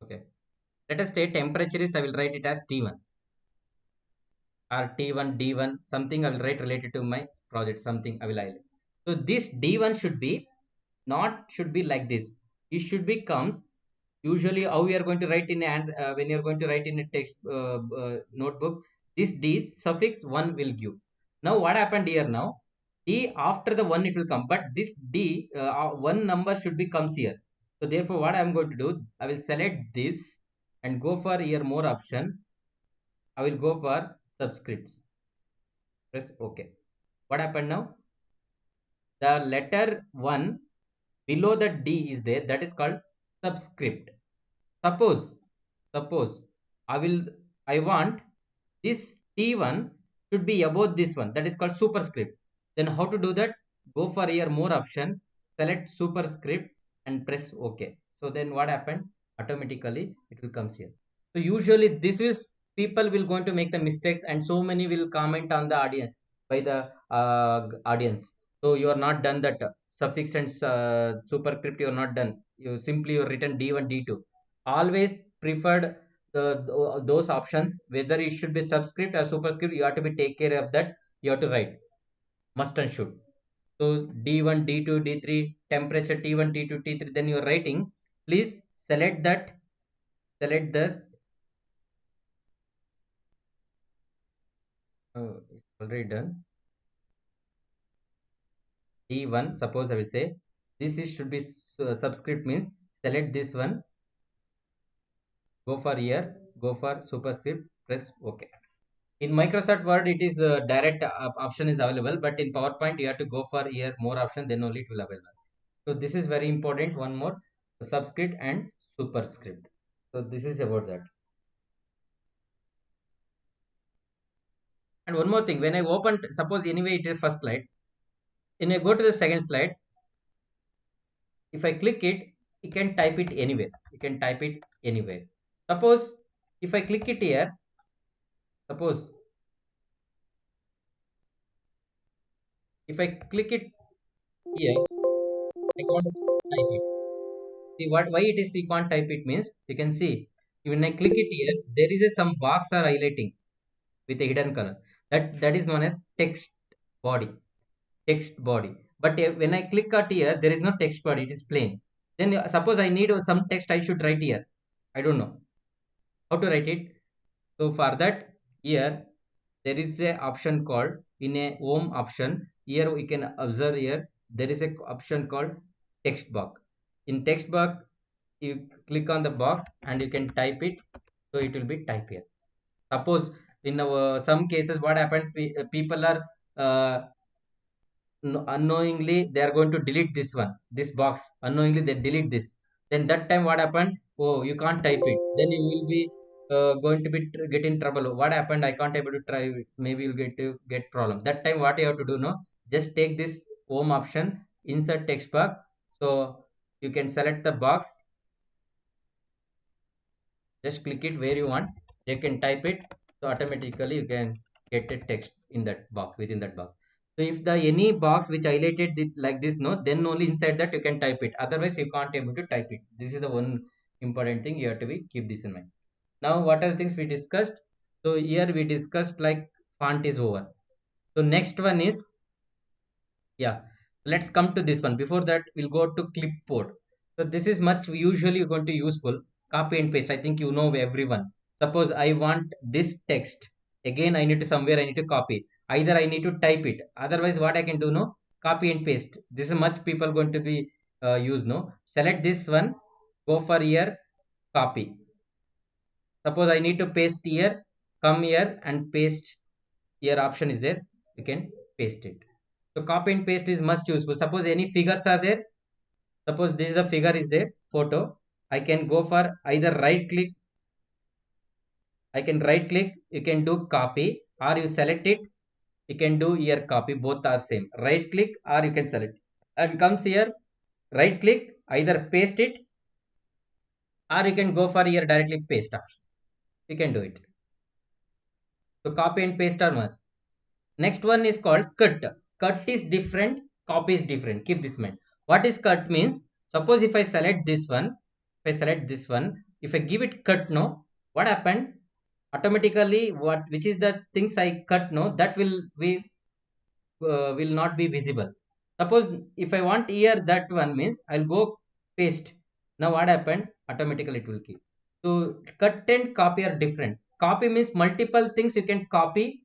Okay. Let us say temperature is, I will write it as T1 or T1, D1, something I will write related to my project, something I will highlight. So this D1 should be not should be like this. It should be comes usually how we are going to write in and when you are going to write in a text notebook, this D suffix 1 will give. Now what happened here now? D after the 1 it will come, but this D 1 number should be comes here. So therefore what I am going to do, I will select this and go for here more option. I will go for subscripts. Press OK. What happened now? The letter 1 below the D is there. That is called subscript. Suppose I want this T1 should be above this one. That is called superscript. Then how to do that? Go for here more option. Select superscript and press OK. So then what happened? Automatically it will comes here. So usually this is people will going to make the mistakes and so many will comment on the audience by the audience. So you are not done that suffix and superscript. You are not done. You simply you written D1, D2. Always preferred those options. Whether it should be subscript or superscript, you have to be take care of that. You have to write must and should. So D1, D2, D3, temperature T1, T2, T3. Then you are writing. Please select that. Select this. Oh, it's already done. D1, suppose I will say this is should be subscript means select this one, go for here, go for superscript, press OK. In Microsoft Word, it is direct option is available, but in PowerPoint, you have to go for here more option, then only it will available. So this is very important. One more, subscript and superscript. So this is about that. And one more thing, when I open, suppose anyway it is first slide. When I go to the second slide, if I click it, you can type it anywhere. You can type it anywhere. Suppose if I click it here, suppose if I click it here, I can't type it. See what why it is you can't type it means you can see when I click it here, there is a some box are highlighting with a hidden color. That is known as text body. Text body. But when I click out here, there is no text body, it is plain. Then suppose I need some text, I should write here. I don't know how to write it. So for that, here there is a option called in a home option. Here we can observe here there is a option called text box. In text box, you click on the box and you can type it. So it will be type here. Suppose in some cases, what happened? People are unknowingly they are going to delete this box unknowingly they delete this, then that time what happened, oh you can't type it, then you will be going to be get in trouble. What happened, I can't able to try it. Maybe you'll get problem. That time what you have to do, no, just take this home option, insert text box. So you can select the box, just click it where you want, you can type it. So automatically you can get a text in that box, within that box. So if the any box which highlighted it like this, no, then only inside that you can type it, otherwise you can't able to type it. This is the one important thing you have to be keep this in mind. Now what are the things we discussed? So here we discussed like font is over. So next one is, yeah, let's come to this one. Before that, we'll go to clipboard. So this is much usually going to useful. Copy and paste. I think you know everyone. Suppose I want this text. Again, I need to somewhere I need to copy. Either I need to type it. Otherwise, what I can do, no, copy and paste. This is much people going to be use, no. Select this one. Go for here. Copy. Suppose I need to paste here. Come here and paste. Here option is there. You can paste it. So copy and paste is much useful. Suppose any figures are there. Suppose this is the figure is there, photo. I can go for either right click. I can right click. You can do copy or you select it. You can do here copy. Both are same. Right click or you can select. And comes here. Right click. Either paste it or you can go for here directly paste option. You can do it. So copy and paste are much. Next one is called cut. Cut is different, copy is different. Keep this in mind. What is cut means? Suppose if I select this one, if I give it cut, no, what happened? Automatically, which is the things I cut, no, that will not be visible. Suppose if I want here that one means I'll go paste. Now what happened? Automatically it will keep. So cut and copy are different. Copy means multiple things you can copy.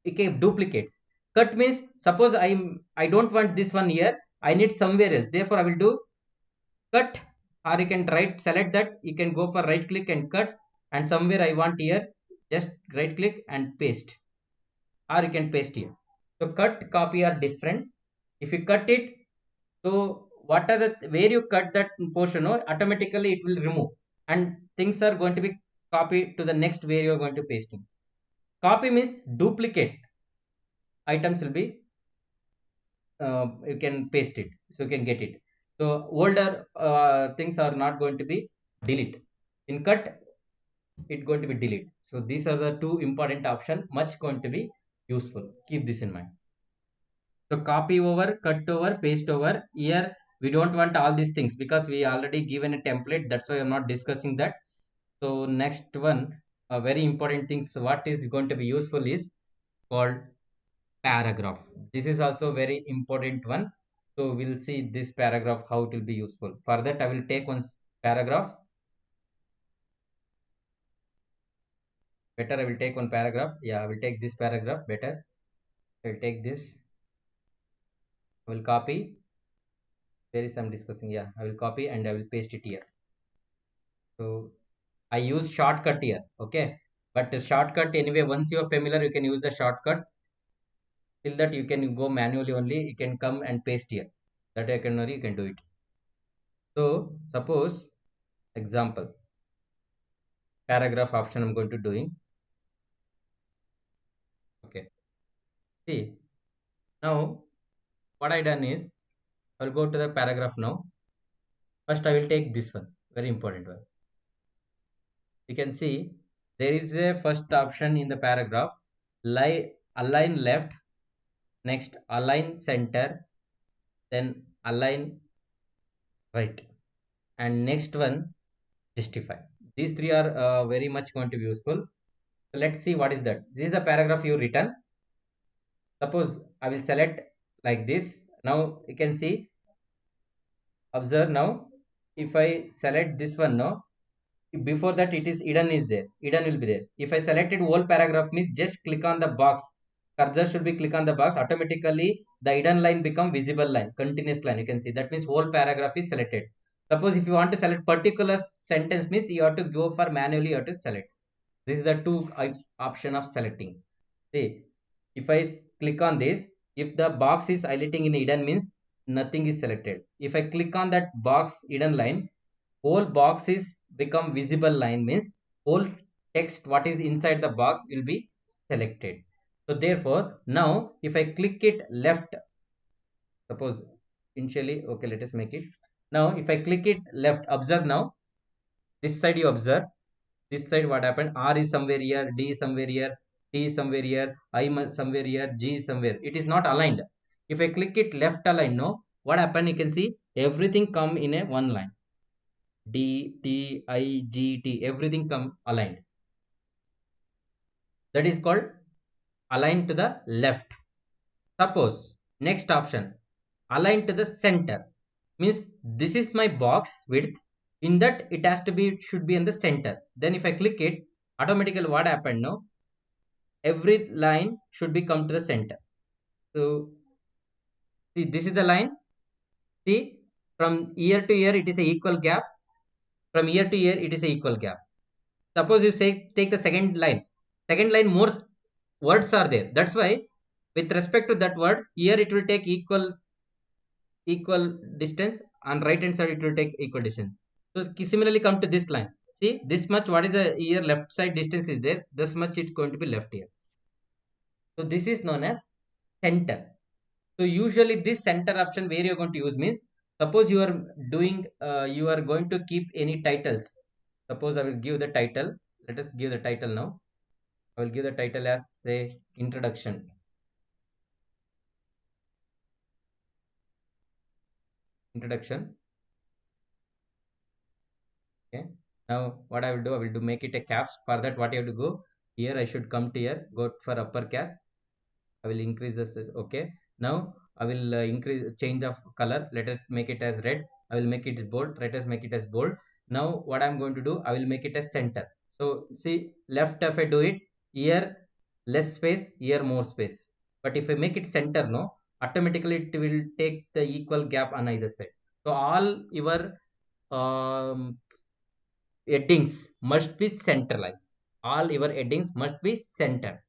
Okay, duplicates. Cut means suppose I don't want this one here. I need somewhere else. Therefore I will do cut, or you can select that. You can go for right click and cut, and somewhere I want here, just right click and paste, or you can paste here. So cut, copy are different. If you cut it, so what are the where you cut that portion, no, automatically it will remove, and things are going to be copied to the next where you are going to pasting. Copy means duplicate items will be you can paste it, so you can get it. So older things are not going to be delete. In cut, it's going to be delete. So these are the two important option, much going to be useful. Keep this in mind. So copy over, cut over, paste over. Here we don't want all these things because we already given a template. That's why I'm not discussing that. So next one, a very important thing. So what is going to be useful is called paragraph. This is also very important one. So we'll see this paragraph how it will be useful. For that, I will take one paragraph. Better, I will take one paragraph. Yeah, I will take this paragraph. Better, I will take this. I will copy, There is some discussing. Yeah, I will copy and I will paste it here. So I use shortcut here. Okay, but the shortcut anyway, once you are familiar, you can use the shortcut. Till that you can go manually only. You can come and paste here. That I can only you can do it. So suppose example paragraph option I'm going to doing. Okay. See now what I done is I'll go to the paragraph now. First I will take this one. Very important one. You can see there is a first option in the paragraph. Align left. Next align center. Then align right. And next one justify. These three are very much going to be useful. So let's see what is that. This is the paragraph you written. Suppose I will select like this. Now you can see, observe now. If I select this one now, before that it is hidden is there. Hidden will be there. If I selected whole paragraph means just click on the box. Cursor should be click on the box. Automatically the hidden line become visible line, continuous line. You can see that means whole paragraph is selected. Suppose if you want to select particular sentence means you have to go for manually you have to select. This is the two option of selecting. See, if I click on this, if the box is highlighting in hidden means nothing is selected. If I click on that box hidden line, whole box is become visible line means whole text what is inside the box will be selected. So therefore now if I click it left, suppose initially, okay, let us make it. Now if I click it left, observe now this side you observe. This side what happened, R is somewhere here, D is somewhere here, T is somewhere here, I somewhere here, G is somewhere. It is not aligned. If I click it left align, no, what happened, you can see everything come in a one line. D, T, I, G, T, everything come aligned. That is called align to the left. Suppose next option, align to the center. Means this is my box width. In that it has to be should be in the center. Then if I click it, automatically what happened now? Every line should be come to the center. So see this is the line. See from ear to ear it is a equal gap. From ear to ear it is a equal gap. Suppose you say take the second line. Second line more words are there. That's why with respect to that word here it will take equal distance, and right hand side it will take equal distance. So similarly come to this line. See this much what is the here left side distance is there. This much it's going to be left here. So this is known as center. So usually this center option where you're going to use means suppose you are doing you are going to keep any titles. Suppose I will give the title. Let us give the title now. I will give the title as say introduction. Introduction. Okay. Now what I will do, I will make it a caps. For that what you have to go here, I should come to here, go for upper case. I will increase this. Okay. Now I will change the color. Let us make it as red. I will make it bold. Let us make it as bold. Now what I'm going to do, I will make it as center. So see left if I do it, here less space, here more space. But if I make it center, no, automatically it will take the equal gap on either side. So all your headings must be centralized. All your headings must be center.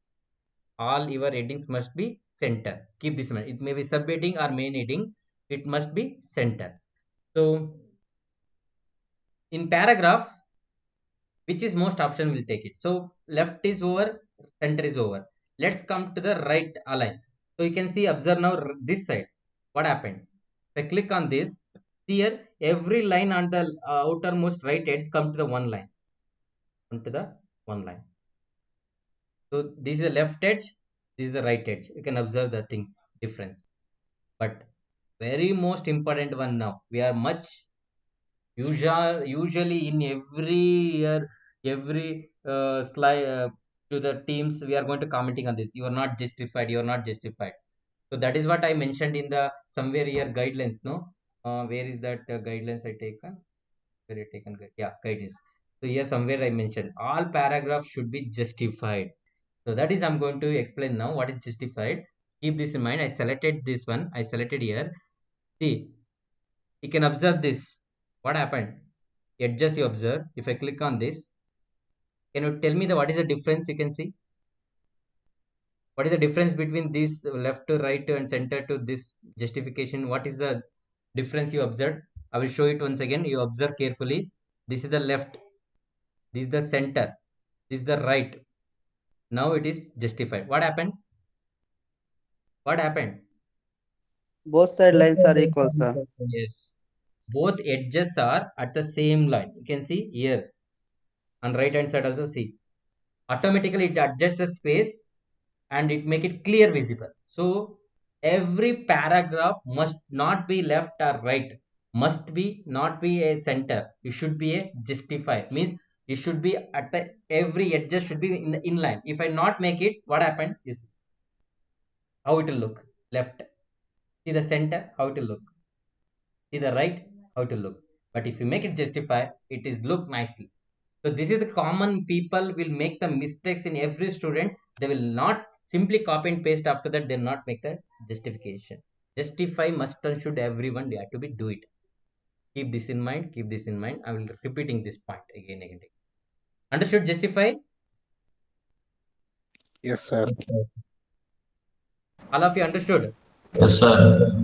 All your headings must be center. Keep this in mind. It may be subheading or main heading. It must be center. So in paragraph, which is most option will take it. So left is over, center is over. Let's come to the right align. So you can see, observe now this side. What happened? If I click on this, here every line on the outermost right edge come to the one line. Come to the one line. So this is the left edge, this is the right edge. You can observe the things difference. But very most important one now, we are much usually in every year, every slide to the teams, we are going to commenting on this. You are not justified. You are not justified. So that is what I mentioned in the somewhere here guidelines. No, where is that guidelines I taken? Where I taken? Yeah, guidelines. So here somewhere I mentioned all paragraphs should be justified. So that is I'm going to explain now what is justified. Keep this in mind. I selected this one. I selected here. See, You can observe this. What happened? Edges you observe. If I click on this, can you tell me what is the difference? You can see what is the difference between this left to right and center to this justification. What is the difference you observed? I will show it once again. You observe carefully. This is the left, this is the center, this is the right. Now it is justified. What happened? What happened? Both side lines are equal, sir. Yes, both edges are at the same line. You can see here on right hand side also. See, automatically it adjusts the space and it make it clear visible. So every paragraph must not be left or right, must be not be a center. It should be a justified. Means it should be at the every edges should be in line. If I not make it, what happened is how it will look. Left, see the center, how it will look. See the right, how it will look. But if you make it justify, it is look nicely. So this is the common people will make the mistakes in every student. They will not simply copy and paste. After that, they'll not make the justification. Justify must and should everyone. They have to be do it. Keep this in mind. Keep this in mind. I will repeating this point again and again. Understood? Justify. Yes, sir. All of you understood? Yes, sir.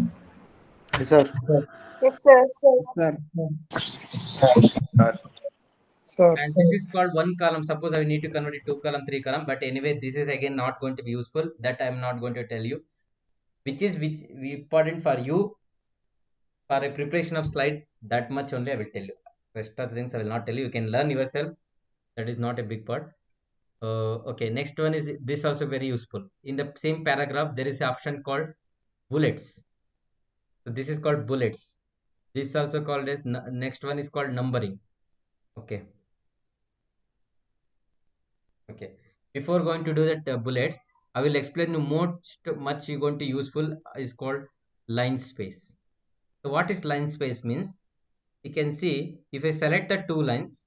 Yes, sir. Yes, sir. Sir. Sir. And this is called one column. Suppose I need to convert it 2 column, 3 column. But anyway, this is again not going to be useful. That I am not going to tell you. Which important for you for a preparation of slides. That much only I will tell you. Rest of the things I will not tell you. You can learn yourself. That is not a big part. Okay, next one is this also very useful. In the same paragraph, there is an option called bullets. So this is called bullets. This is also called as next one is called numbering. Okay. Okay. Before going to do that bullets, I will explain you most much you're going to useful is called line space. So what is line space means? You can see if I select the two lines,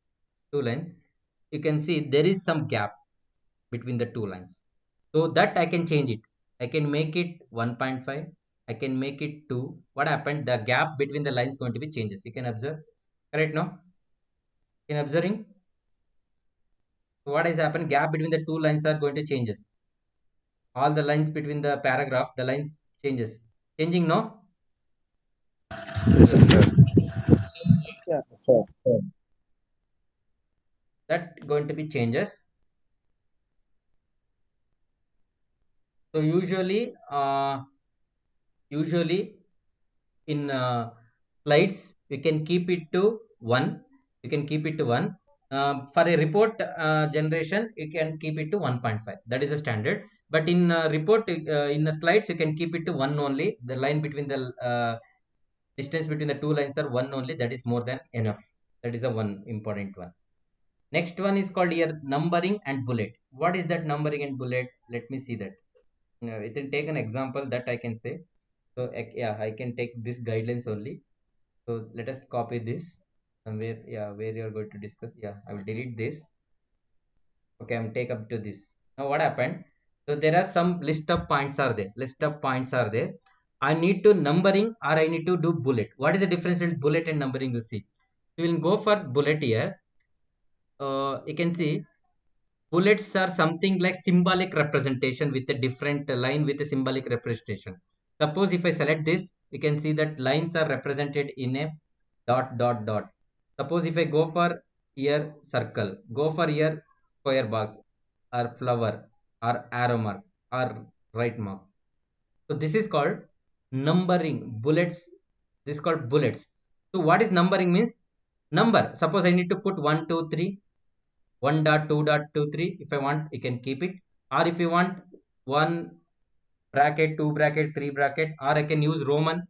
you can see there is some gap between the two lines. So that I can change it. I can make it 1.5. I can make it 2. What happened? The gap between the lines going to be changes. You can observe. Correct now? In observing. So what has happened? Gap between the two lines are going to changes. All the lines between the paragraph, the lines changes. Changing no? Yes, sir. Yeah. That going to be changes. So usually in slides we can keep it to 1. You can keep it to 1. For a report generation, you can keep it to 1.5. That is the standard. But in report in the slides, you can keep it to 1 only. The line between the distance between the two lines are 1 only. That is more than enough. That is the one important one. Next one is called here numbering and bullet. What is that numbering and bullet? Let me see that. It will take an example that I can say. So yeah, I can take this guidelines only. So let us copy this somewhere. Yeah, where you are going to discuss. Yeah, I will delete this. Okay, I'm take up to this. Now what happened? So there are some list of points are there. List of points are there. I need to numbering or I need to do bullet. What is the difference in bullet and numbering? You see, we will go for bullet here. You can see bullets are something like symbolic representation with a different line with a symbolic representation. Suppose if I select this, you can see that lines are represented in a dot dot dot. Suppose if I go for here circle, go for here square box or flower or arrow mark or right mark. So this is called numbering bullets. This is called bullets. So what is numbering means? Number. Suppose I need to put 1, 2, 3. 1.2.23. If I want, you can keep it. Or if you want 1 bracket, 2 bracket, 3 bracket, or I can use Roman,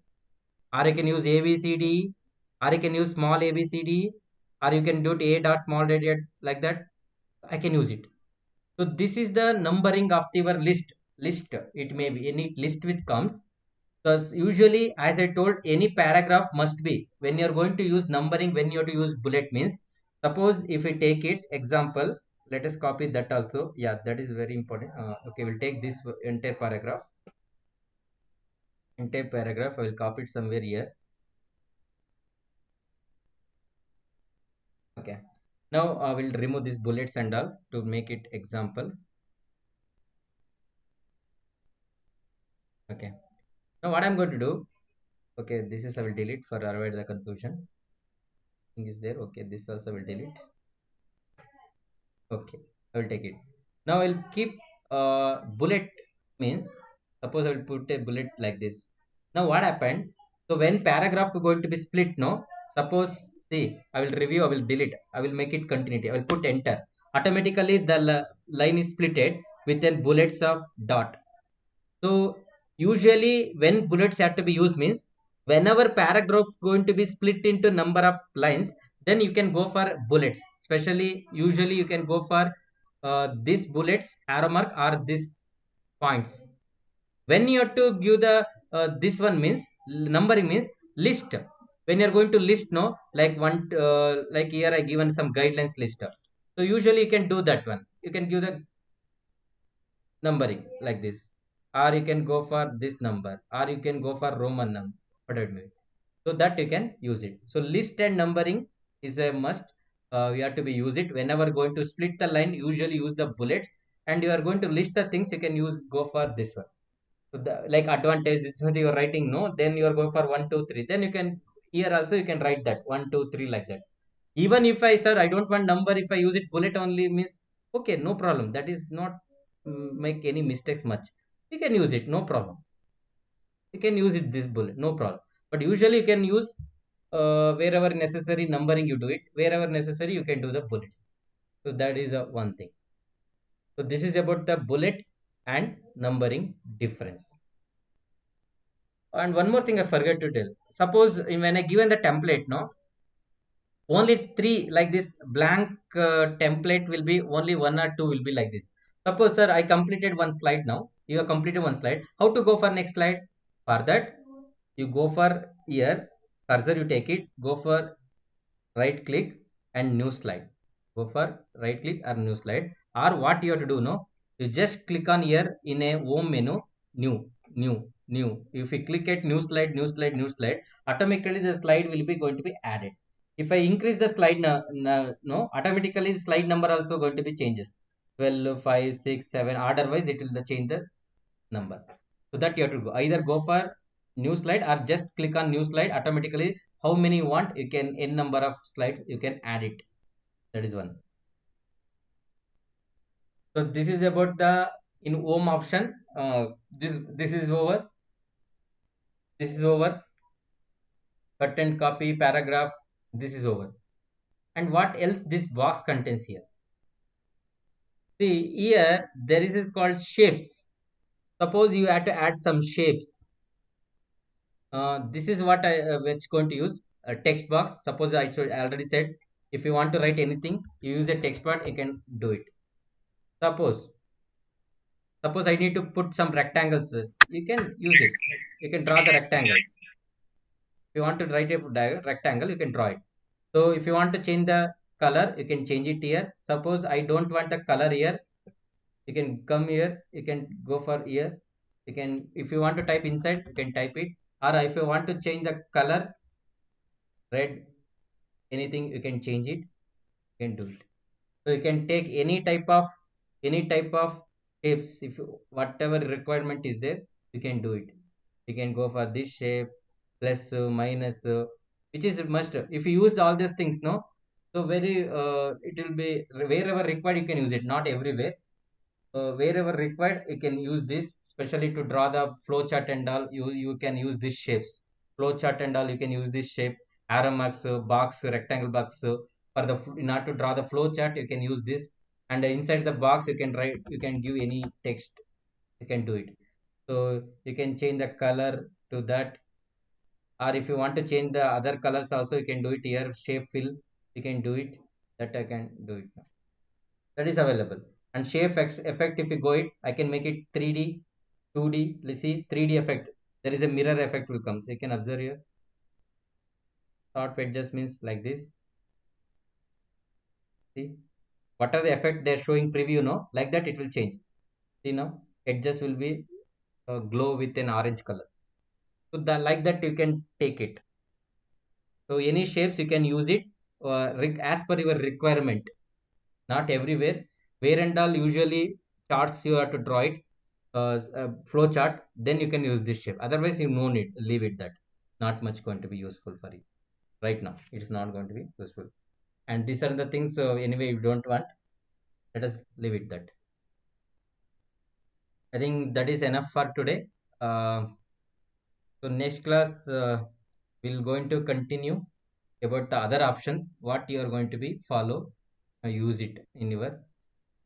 or I can use ABCD, or I can use small ABCD, or you can do it A dot small dot like that. I can use it. So this is the numbering of your list. It may be any list which comes. So usually, as I told, any paragraph must be when you're going to use numbering, when you have to use bullet means. Suppose if we take it example, let us copy that also. Yeah, that is very important. Okay, we'll take this entire paragraph. I will copy it somewhere here. Now I will remove these bullets and all to make it example. Okay. Now what I'm going to do, okay, this is I will delete for avoid the confusion. Thing is there. Okay, this also will delete. Okay, I will take it. Now I'll keep bullet means suppose I will put a bullet like this. Now what happened? So when paragraph is going to be split, no, suppose see I will review, I will delete, I will make it continuity, I will put enter. Automatically the line is splitted with then bullets of dot. So usually when bullets have to be used means whenever paragraph going to be split into number of lines, then you can go for bullets. Especially usually you can go for this bullets arrow mark or this points. When you have to give the this one means numbering means list. When you are going to list, no, like one like here I given some guidelines list. So usually you can do that one. You can give the numbering like this, or you can go for this number, or you can go for Roman number, whatever it may be. So that you can use it. So list and numbering is a must. You have to be use it whenever going to split the line. Usually use the bullets, and you are going to list the things, you can use go for this one. So the like advantage, it's not you are writing, no, then you are going for 1 2 3, then you can here also you can write that 1 2 3 like that. Even if I, sir, I don't want number, if I use it bullet only means okay, no problem, that is not make any mistakes much. You can use it, no problem. You can use it this bullet, no problem. But usually you can use wherever necessary numbering, you do it. Wherever necessary you can do the bullets. So that is one thing. So this is about the bullet and numbering difference. And one more thing I forgot to tell. Suppose when I given the template, no, only three like this blank template will be only one or two will be like this. Suppose, sir, I completed one slide. Now you have completed one slide, how to go for next slide? For that you go for here, cursor you take it, go for right click and new slide. Go for right click or new slide, or what you have to do, no, you just click on here in a home menu, new, new, new. If you click at new slide, new slide, new slide, automatically the slide will be going to be added. If I increase the slide no, automatically the slide number also going to be changes 12 5 6 7, order wise it will change the number. So that you have to go either go for new slide or just click on new slide. Automatically how many you want, you can n number of slides you can add it. That is one. So this is about the in home option. This is over. This is over. Cut and copy paragraph. This is over. And what else this box contains here? See here there is called shapes. Suppose you have to add some shapes. This is what I which going to use a text box. Suppose I already said if you want to write anything, you use a text box, you can do it. Suppose I need to put some rectangles, you can use it. You can draw the rectangle. If you want to write a rectangle, you can draw it. So if you want to change the color, you can change it here. Suppose I don't want the color here, you can come here, you can go for here. You can, if you want to type inside, you can type it. Or if you want to change the color, red, anything, you can change it. You can do it. So you can take any type of shapes. If you, whatever requirement is there, you can do it. You can go for this shape, plus, minus, which is must. If you use all these things, no, so very it will be wherever required you can use it. Not everywhere. Wherever required you can use this. Especially to draw the flow chart and all, you can use these shapes. Flow chart and all, you can use this shape. Arrow marks, box, rectangle box. For the in order to draw the flow chart, you can use this. And inside the box you can write, you can give any text, you can do it. So you can change the color to that, or if you want to change the other colors also, you can do it here. Shape fill, you can do it. That I can do it now. That is available. And shape effect, if you go it, I can make it 3D, 2D. Let's see 3D effect. There is a mirror effect will come. So you can observe here. Sort edges means like this. See, what are the effect they're showing preview, no, like that it will change. See now, edges will be glow with an orange color. So that like that you can take it. So any shapes you can use it. as per your requirement, not everywhere. Where and all usually charts you have to draw it, flow chart, then you can use this shape. Otherwise you no need, leave it that. Not much going to be useful for you right now. It is not going to be useful. And these are the things, anyway you don't want, let us leave it that. I think that is enough for today. So next class we'll going to continue about the other options, what you are going to be follow, use it in your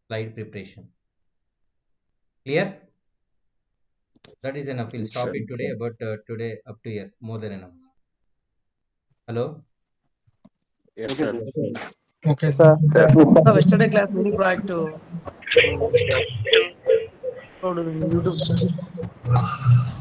slide preparation. Clear? That is enough. We'll stop it today. About today up to here, more than enough. Hello. Yes, sir. Okay, sir. So yesterday class mini project to upload in YouTube, sir.